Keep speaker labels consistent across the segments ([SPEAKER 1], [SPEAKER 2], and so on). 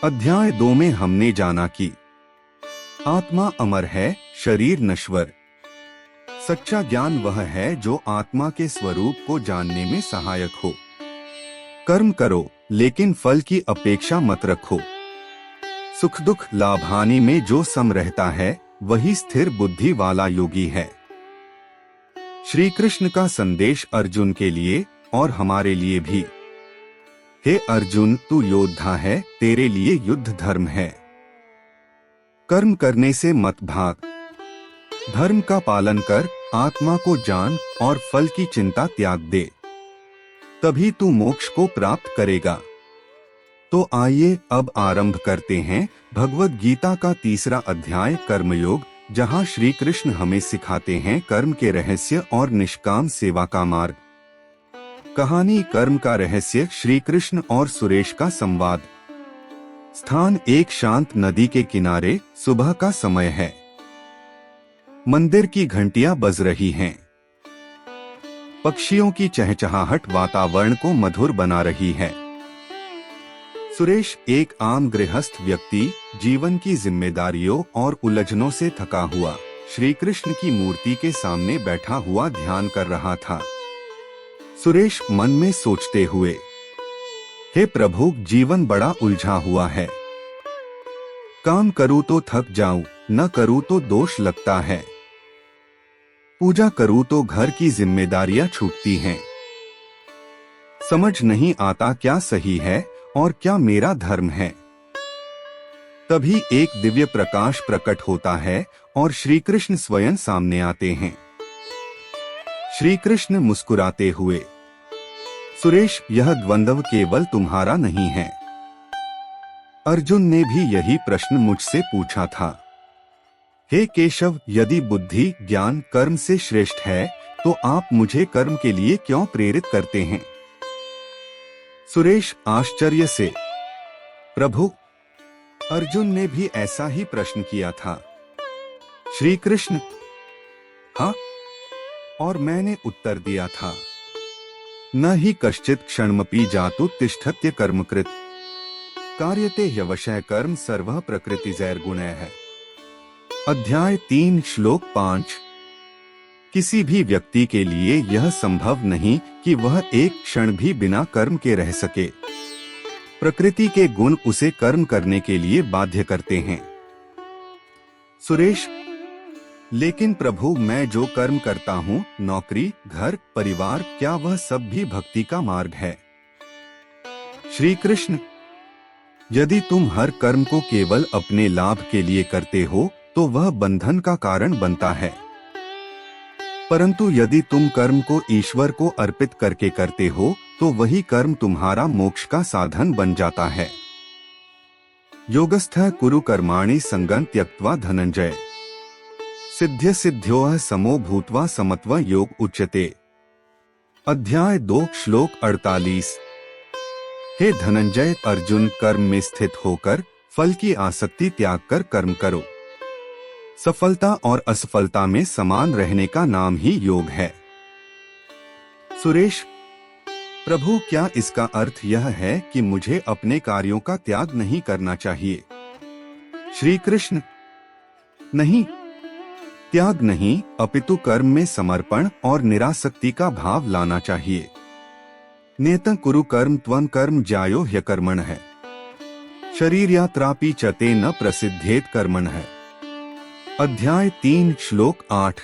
[SPEAKER 1] अध्याय 2 में हमने जाना कि आत्मा अमर है, शरीर नश्वर। सच्चा ज्ञान वह है जो आत्मा के स्वरूप को जानने में सहायक हो। कर्म करो लेकिन फल की अपेक्षा मत रखो। सुख दुख लाभ हानि में जो सम रहता है वही स्थिर बुद्धि वाला योगी है। श्री कृष्ण का संदेश अर्जुन के लिए और हमारे लिए भी। हे अर्जुन, तू योद्धा है, तेरे लिए युद्ध धर्म है। कर्म करने से मत भाग, धर्म का पालन कर, आत्मा को जान और फल की चिंता त्याग दे, तभी तू मोक्ष को प्राप्त करेगा। तो आइए अब आरंभ करते हैं भगवद गीता का 3रा अध्याय कर्मयोग, जहां श्री कृष्ण हमें सिखाते हैं कर्म के रहस्य और निष्काम सेवा का मार्ग। कहानी कर्म का रहस्य, श्री कृष्ण और सुरेश का संवाद। स्थान एक शांत नदी के किनारे, सुबह का समय है। मंदिर की घंटियां बज रही हैं। पक्षियों की चहचहाहट वातावरण को मधुर बना रही है। सुरेश एक आम गृहस्थ व्यक्ति, जीवन की जिम्मेदारियों और उलझनों से थका हुआ, श्री कृष्ण की मूर्ति के सामने बैठा हुआ ध्यान कर रहा था। सुरेश मन में सोचते हुए, हे प्रभु, जीवन बड़ा उलझा हुआ है। काम करूं तो थक जाऊं, न करूं तो दोष लगता है। पूजा करूं तो घर की जिम्मेदारियां छूटती हैं। समझ नहीं आता क्या सही है और क्या मेरा धर्म है। तभी एक दिव्य प्रकाश प्रकट होता है और श्री कृष्ण स्वयं सामने आते हैं। श्री कृष्ण मुस्कुराते हुए, सुरेश, यह द्वंद्व केवल तुम्हारा नहीं है। अर्जुन ने भी यही प्रश्न मुझसे पूछा था। हे केशव, यदि बुद्धि ज्ञान कर्म से श्रेष्ठ है तो आप मुझे कर्म के लिए क्यों प्रेरित करते हैं? सुरेश आश्चर्य से, प्रभु, अर्जुन ने भी ऐसा ही प्रश्न किया था। श्री कृष्ण, हाँ, और मैंने उत्तर दिया था, न ही कश्चित क्षणमपि जातु तिष्ठत्य कर्मकृत कार्यते ह्यवशः कर्म सर्वः प्रकृतिजैर्गुणैः है। अध्याय 3 श्लोक 5। किसी भी व्यक्ति के लिए यह संभव नहीं कि वह एक क्षण भी बिना कर्म के रह सके। प्रकृति के गुण उसे कर्म करने के लिए बाध्य करते हैं। सुरेश, लेकिन प्रभु, मैं जो कर्म करता हूँ, नौकरी, घर, परिवार, क्या वह सब भी भक्ति का मार्ग है? श्री कृष्ण, यदि तुम हर कर्म को केवल अपने लाभ के लिए करते हो तो वह बंधन का कारण बनता है। परंतु यदि तुम कर्म को ईश्वर को अर्पित करके करते हो तो वही कर्म तुम्हारा मोक्ष का साधन बन जाता है। योगस्थः कुरु कर्माणि संगं त्यक्त्वा धनंजय सिद्ध्य सिद्ध्योः समो भूत्वा समत्व योग उच्यते। अध्याय 2 श्लोक 48। हे धनंजय, अर्जुन, कर्म में स्थित होकर फल की आसक्ति त्याग कर कर्म करो। सफलता और असफलता में समान रहने का नाम ही योग है। सुरेश, प्रभु, क्या इसका अर्थ यह है कि मुझे अपने कार्यों का त्याग नहीं करना चाहिए? श्री कृष्ण, नहीं, त्याग नहीं, अपितु कर्म में समर्पण और निरासक्ति का भाव लाना चाहिए। नेतं कुरु कर्म त्वं कर्म ज्यायो ह्यकर्मण है, शरीर यात्रापि चते न प्रसिद्धेत कर्मण है। अध्याय 3 श्लोक 8।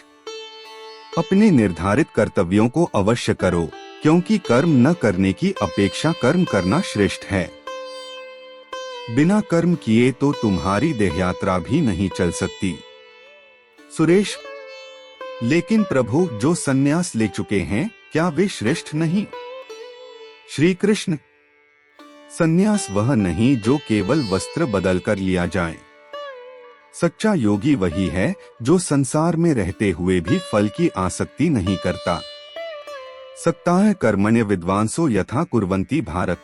[SPEAKER 1] अपने निर्धारित कर्तव्यों को अवश्य करो, क्योंकि कर्म न करने की अपेक्षा कर्म करना श्रेष्ठ है। बिना कर्म किए तो तुम्हारी देहयात्रा भी नहीं चल सकती। सुरेश, लेकिन प्रभु, जो संन्यास ले चुके हैं, क्या वे श्रेष्ठ नहीं? श्री कृष्ण, संन्यास वह नहीं जो केवल वस्त्र बदलकर लिया जाए। सच्चा योगी वही है जो संसार में रहते हुए भी फल की आसक्ति नहीं करता। सक्ताः कर्मण्य विद्वांसो यथा कुर्वन्ति भारत,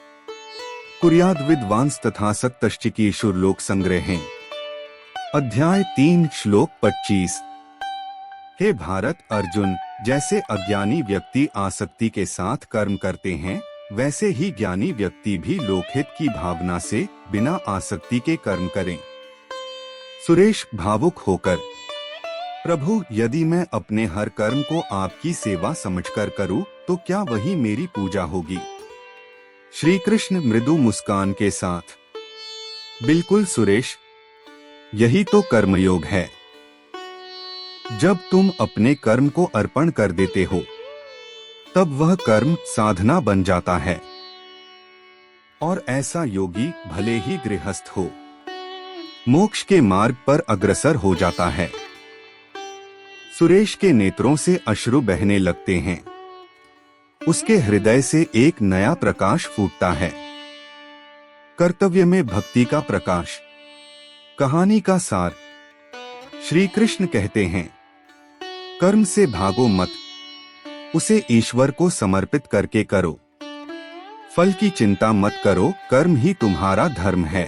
[SPEAKER 1] कुर्याद् विद्वांस तथा सक्तश्चिकीर्षुर् लोक संग्रहें। अध्याय 3 श्लोक 25। हे भारत, अर्जुन, जैसे अज्ञानी व्यक्ति आसक्ति के साथ कर्म करते हैं, वैसे ही ज्ञानी व्यक्ति भी लोकहित की भावना से बिना आसक्ति के कर्म करें। सुरेश भावुक होकर, प्रभु यदि मैं अपने हर कर्म को आपकी सेवा समझकर करूं, तो क्या वही मेरी पूजा होगी? श्री कृष्ण मृदु मुस्कान के साथ, बिल्कुल सुरेश, यही तो कर्मयोग है। जब तुम अपने कर्म को अर्पण कर देते हो, तब वह कर्म साधना बन जाता है, और ऐसा योगी भले ही गृहस्थ हो, मोक्ष के मार्ग पर अग्रसर हो जाता है। सुरेश के नेत्रों से अश्रु बहने लगते हैं। उसके हृदय से एक नया प्रकाश फूटता है, कर्तव्य में भक्ति का प्रकाश। कहानी का सार, श्री कृष्ण कहते हैं, कर्म से भागो मत, उसे ईश्वर को समर्पित करके करो। फल की चिंता मत करो, कर्म ही तुम्हारा धर्म है।